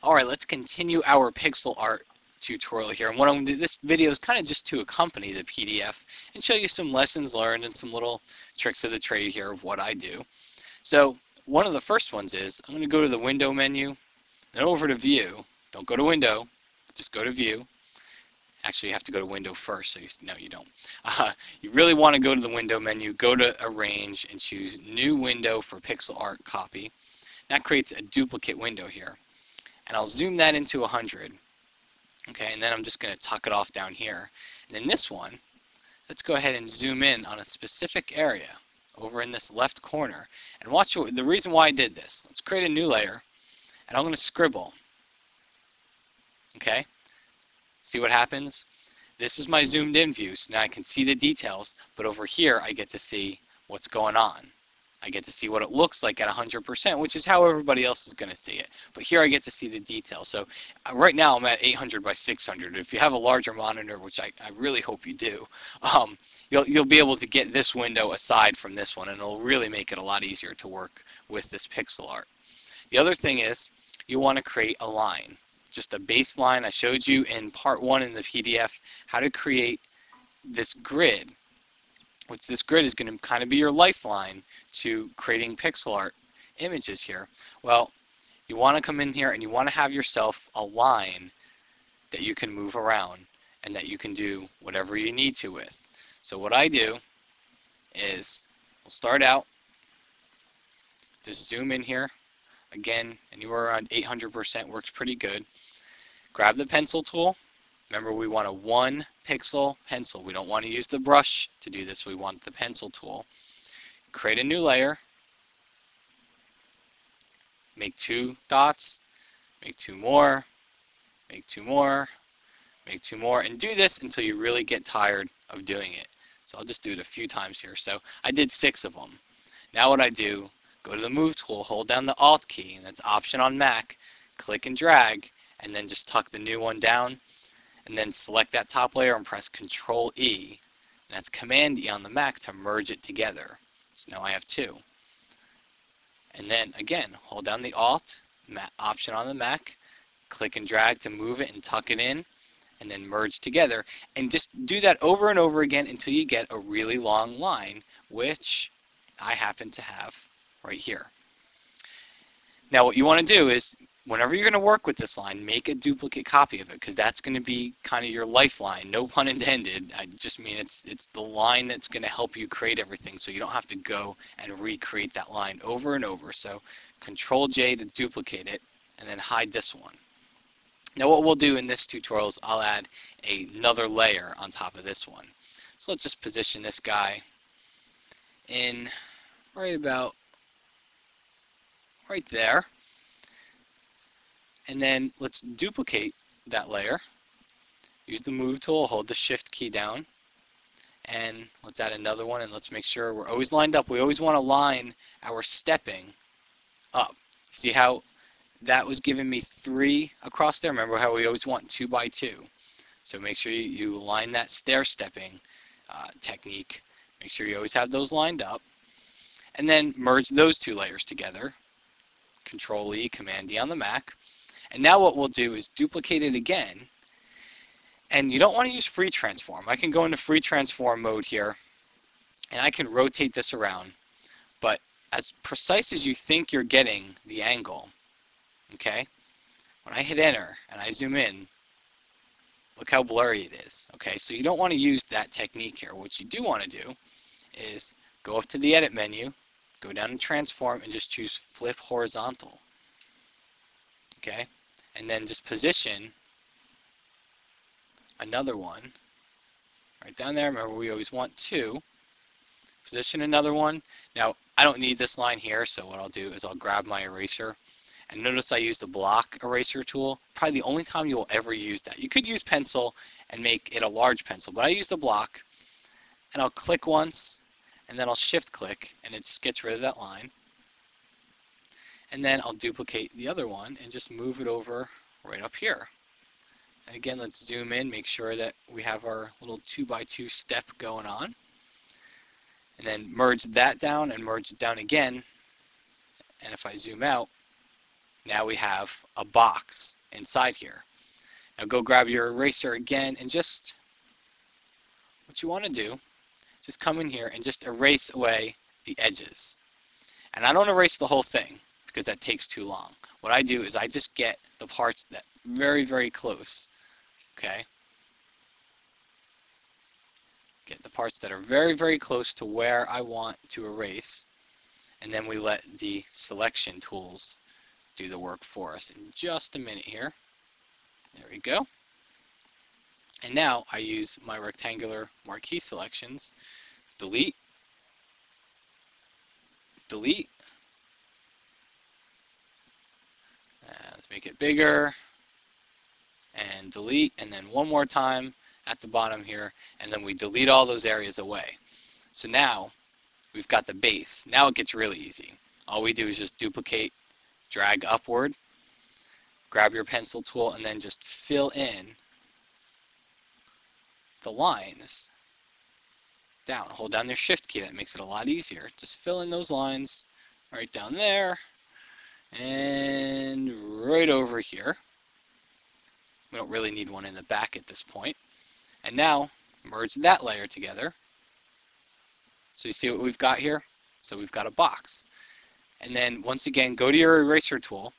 Alright, let's continue our pixel art tutorial here. And what I'm going to do, this video is kind of just to accompany the PDF and show you some lessons learned and some little tricks of the trade here of what I do. So one of the first ones is I'm going to go to the window menu, then over to view. Don't go to window, just go to view. Actually, you have to go to window first, so no, you don't. You really want to go to the window menu, go to arrange, and choose new window for pixel art copy. That creates a duplicate window here. And I'll zoom that into 100. Okay, and then I'm just going to tuck it off down here. And then this one, let's go ahead and zoom in on a specific area over in this left corner. And watch the reason why I did this. Let's create a new layer, and I'm going to scribble. Okay, see what happens? This is my zoomed in view, so now I can see the details, but over here I get to see what's going on. I get to see what it looks like at 100%, which is how everybody else is going to see it. But here I get to see the details. So right now I'm at 800 by 600. If you have a larger monitor, which I really hope you do, you'll be able to get this window aside from this one, and it'll really make it a lot easier to work with this pixel art. The other thing is you want to create a line, just a baseline. I showed you in part 1 in the PDF how to create this grid, which this grid is going to kind of be your lifeline to creating pixel art images here. Well, you want to come in here and you want to have yourself a line that you can move around and that you can do whatever you need to with. So what I do is we'll start out, just zoom in here. Again, anywhere around 800% works pretty good. Grab the pencil tool. Remember, we want a 1 pixel pencil. We don't want to use the brush to do this. We want the pencil tool. Create a new layer. Make 2 dots. Make 2 more. Make 2 more. Make 2 more. And do this until you really get tired of doing it. So I'll just do it a few times here. So I did 6 of them. Now what I do, go to the Move tool, hold down the Alt key, and that's Option on Mac. Click and drag, and then just tuck the new one down. And then select that top layer and press Control E. And that's Command E on the Mac to merge it together. So now I have 2. And then again, hold down the Alt, Option on the Mac, click and drag to move it and tuck it in, and then merge together. And just do that over and over again until you get a really long line, which I happen to have right here. Now what you want to do is, whenever you're going to work with this line, make a duplicate copy of it, because that's going to be kind of your lifeline. No pun intended. I just mean it's the line that's going to help you create everything, so you don't have to go and recreate that line over and over. So Control J to duplicate it, and then hide this one. Now what we'll do in this tutorial is I'll add another layer on top of this one. So let's just position this guy in right about right there. And then let's duplicate that layer. Use the Move tool, hold the Shift key down, and let's add another one, and let's make sure we're always lined up. We always want to line our stepping up. See how that was giving me 3 across there? Remember how we always want 2 by 2. So make sure you line that stair stepping technique. Make sure you always have those lined up. And then merge those 2 layers together. Control E, Command E on the Mac. And now what we'll do is duplicate it again. And you don't want to use free transform. I can go into free transform mode here, and I can rotate this around. But as precise as you think you're getting the angle, okay, when I hit enter and I zoom in, look how blurry it is. Okay, so you don't want to use that technique here. What you do want to do is go up to the edit menu, go down to transform, and just choose flip horizontal. Okay, and then just position another one right down there. Remember, we always want 2. Position another one. Now I don't need this line here, so what I'll do is I'll grab my eraser, and notice I use the block eraser tool. Probably the only time you'll ever use that. You could use pencil and make it a large pencil, but I use the block, and I'll click once, and then I'll shift click, and it just gets rid of that line. And then I'll duplicate the other one and just move it over right up here. And again, let's zoom in, make sure that we have our little 2 by 2 step going on. And then merge that down and merge it down again. And if I zoom out, now we have a box inside here. Now go grab your eraser again, and just what you want to do, just come in here and just erase away the edges. And I don't erase the whole thing because that takes too long. What I do is I just get the parts that very, very close, okay? Get the parts that are very, very close to where I want to erase, and then we let the selection tools do the work for us in just a minute here. There we go. And now I use my rectangular marquee selections, delete, delete, let's make it bigger, and delete, and then one more time at the bottom here, and then we delete all those areas away. So now we've got the base. Now it gets really easy. All we do is just duplicate, drag upward, grab your pencil tool, and then just fill in the lines down. Hold down your shift key. That makes it a lot easier. Just fill in those lines right down there and right over here. We don't really need one in the back at this point. And now merge that layer together. So you see what we've got here? So we've got a box. And then once again, go to your eraser tool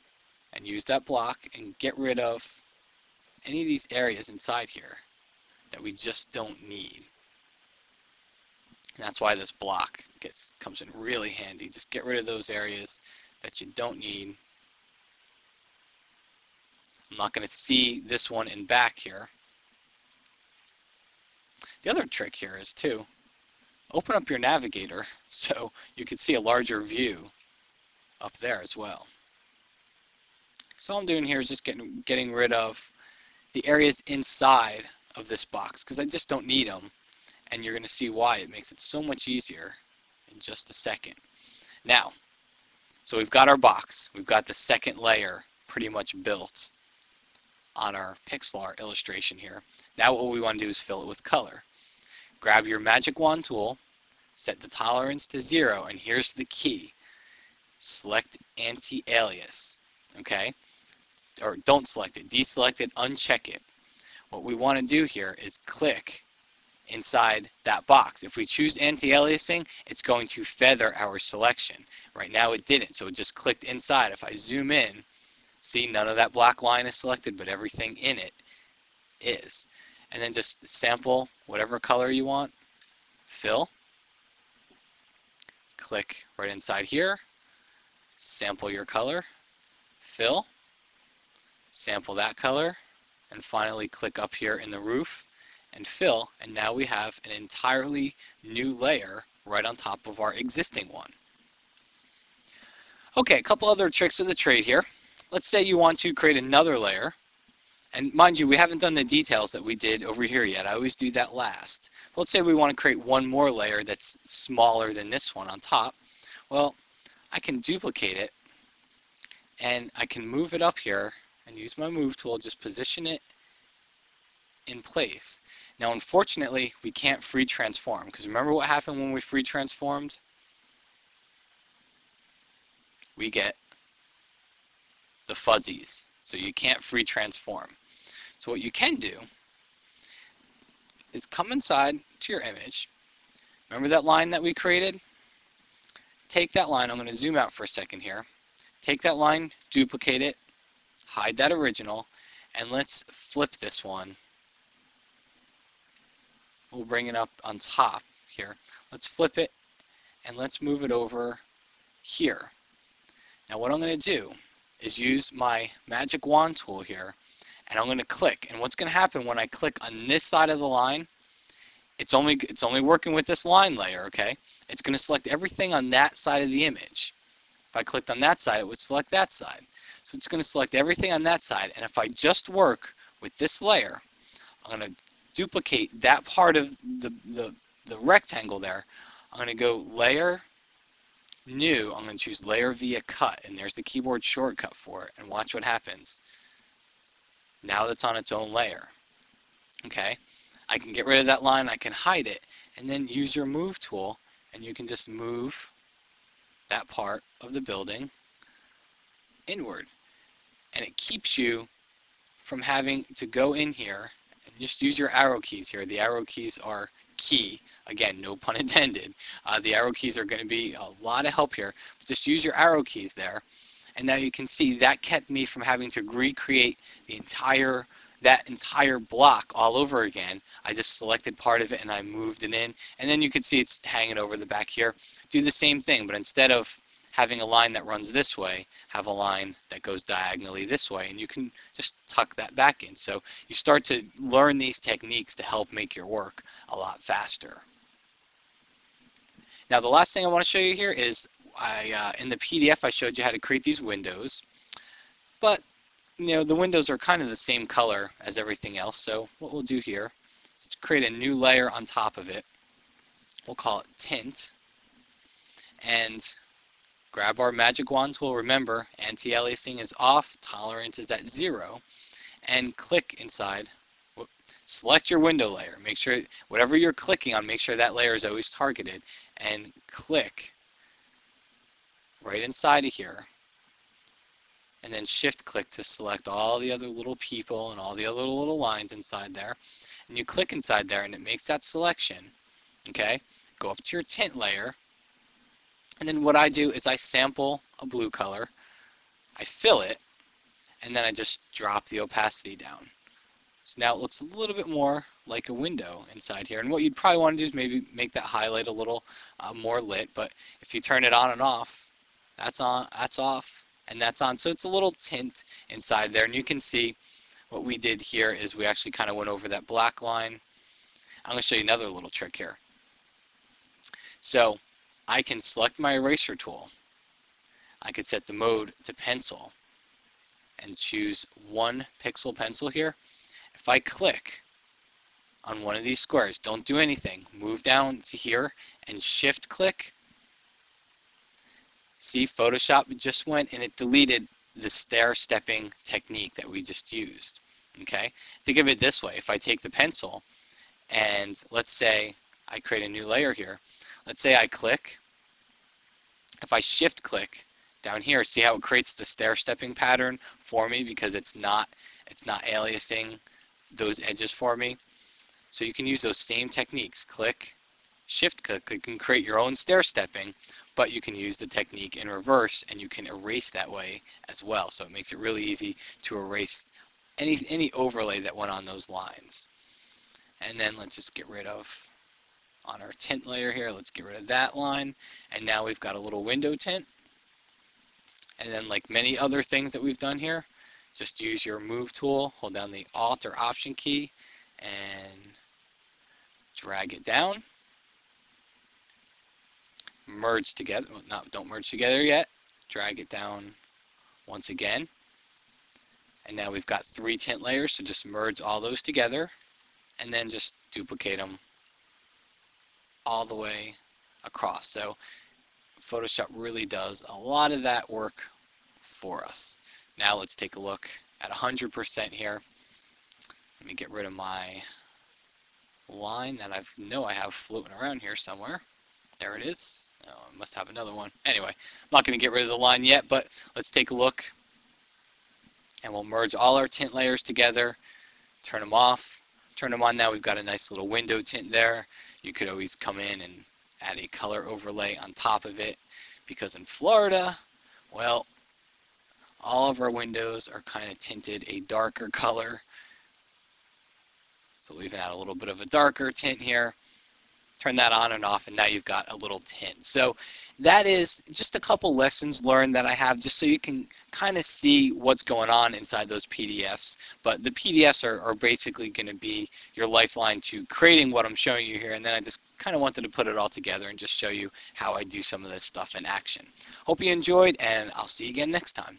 and use that block and get rid of any of these areas inside here that we just don't need. And that's why this block comes in really handy. Just get rid of those areas that you don't need. I'm not going to see this one in back here. The other trick here is too, open up your navigator so you can see a larger view up there as well. So all I'm doing here is just getting rid of the areas inside of this box because I just don't need them, and you're going to see why it makes it so much easier in just a second. Now, so we've got our box, we've got the second layer pretty much built on our pixel art illustration here. Now what we want to do is fill it with color. Grab your magic wand tool, set the tolerance to 0, and here's the key. Select anti-alias, okay? Or don't select it, deselect it, uncheck it. What we want to do here is click inside that box. If we choose anti-aliasing, it's going to feather our selection. Right now it didn't, so it just clicked inside. If I zoom in, see, none of that black line is selected, but everything in it is. And then just sample whatever color you want, fill, click right inside here, sample your color, fill, sample that color, and finally click up here in the roof and fill, and now we have an entirely new layer right on top of our existing one. Okay, a couple other tricks of the trade here. Let's say you want to create another layer, and mind you, we haven't done the details that we did over here yet. I always do that last. Let's say we want to create one more layer that's smaller than this one on top. Well, I can duplicate it, and I can move it up here and use my move tool, just position it in place. Now unfortunately we can't free transform, because remember what happened when we free transformed? We get the fuzzies, so you can't free transform. So what you can do is come inside to your image. Remember that line that we created? Take that line, I'm going to zoom out for a second here. Take that line, duplicate it, hide that original, and let's flip this one. We'll bring it up on top here. Let's flip it and let's move it over here. Now what I'm going to do is use my magic wand tool here, and I'm going to click. And what's going to happen when I click on this side of the line, it's only working with this line layer, okay? It's going to select everything on that side of the image. If I clicked on that side, it would select that side. So it's going to select everything on that side, and if I just work with this layer, I'm going to duplicate that part of the rectangle there. I'm going to go layer, new, I'm going to choose layer via cut, and there's the keyboard shortcut for it, and watch what happens. Now that's on its own layer. Okay, I can get rid of that line, I can hide it, and then use your move tool, and you can just move that part of the building inward. and it keeps you from having to go in here and just use your arrow keys here. The arrow keys are key. Again, no pun intended. The arrow keys are going to be a lot of help here. Just use your arrow keys there. And now you can see that kept me from having to recreate that entire block all over again. I just selected part of it and I moved it in. And then you can see it's hanging over the back here. Do the same thing, but instead of having a line that runs this way, have a line that goes diagonally this way, and you can just tuck that back in. So you start to learn these techniques to help make your work a lot faster. Now the last thing I want to show you here is in the PDF I showed you how to create these windows, but the windows are kind of the same color as everything else. So what we'll do here is create a new layer on top of it. We'll call it tint, and grab our magic wand tool. Remember, anti-aliasing is off, tolerance is at 0, and click inside. Select your window layer. Make sure whatever you're clicking on, make sure that layer is always targeted, and click right inside of here, and then shift click to select all the other little people and all the other little lines inside there, and you click inside there and it makes that selection. Okay, go up to your tint layer, and then what I do is I sample a blue color, I fill it, and then I just drop the opacity down. So now it looks a little bit more like a window inside here. And what you'd probably want to do is maybe make that highlight a little more lit. But if you turn it on and off, that's on, that's off, and that's on. So it's a little tint inside there. And you can see what we did here is we actually kind of went over that black line. I'm going to show you another little trick here. So I can select my eraser tool. I could set the mode to pencil and choose 1 pixel pencil here. If I click on one of these squares, don't do anything, move down to here and shift click. See, Photoshop just went and it deleted the stair-stepping technique that we just used. Okay? Think of it this way. If I take the pencil and let's say I create a new layer here. Let's say I click. If I shift click down here, see how it creates the stair-stepping pattern for me because it's not aliasing those edges for me. So you can use those same techniques. Click, shift click. You can create your own stair-stepping, but you can use the technique in reverse and you can erase that way as well. So it makes it really easy to erase any overlay that went on those lines. And then let's just get rid of, on our tint layer here, let's get rid of that line. And now we've got a little window tint. And then like many other things that we've done here, just use your move tool, hold down the Alt or Option key, and drag it down. Merge together, well, don't merge together yet. Drag it down once again. And now we've got 3 tint layers, so just merge all those together, and then just duplicate them all the way across. So Photoshop really does a lot of that work for us. Now let's take a look at 100% here. Let me get rid of my line that I know I have floating around here somewhere. There it is. Oh, I must have another one. Anyway, I'm not going to get rid of the line yet, but let's take a look. And we'll merge all our tint layers together, turn them off, turn them on. Now we've got a nice little window tint there. You could always come in and add a color overlay on top of it, because in Florida, well, all of our windows are kind of tinted a darker color. So we'll even add a little bit of a darker tint here. Turn that on and off, and now you've got a little tint. So that is just a couple lessons learned that I have, just so you can kind of see what's going on inside those PDFs. But the PDFs are basically going to be your lifeline to creating what I'm showing you here, and then I just kind of wanted to put it all together and just show you how I do some of this stuff in action. Hope you enjoyed, and I'll see you again next time.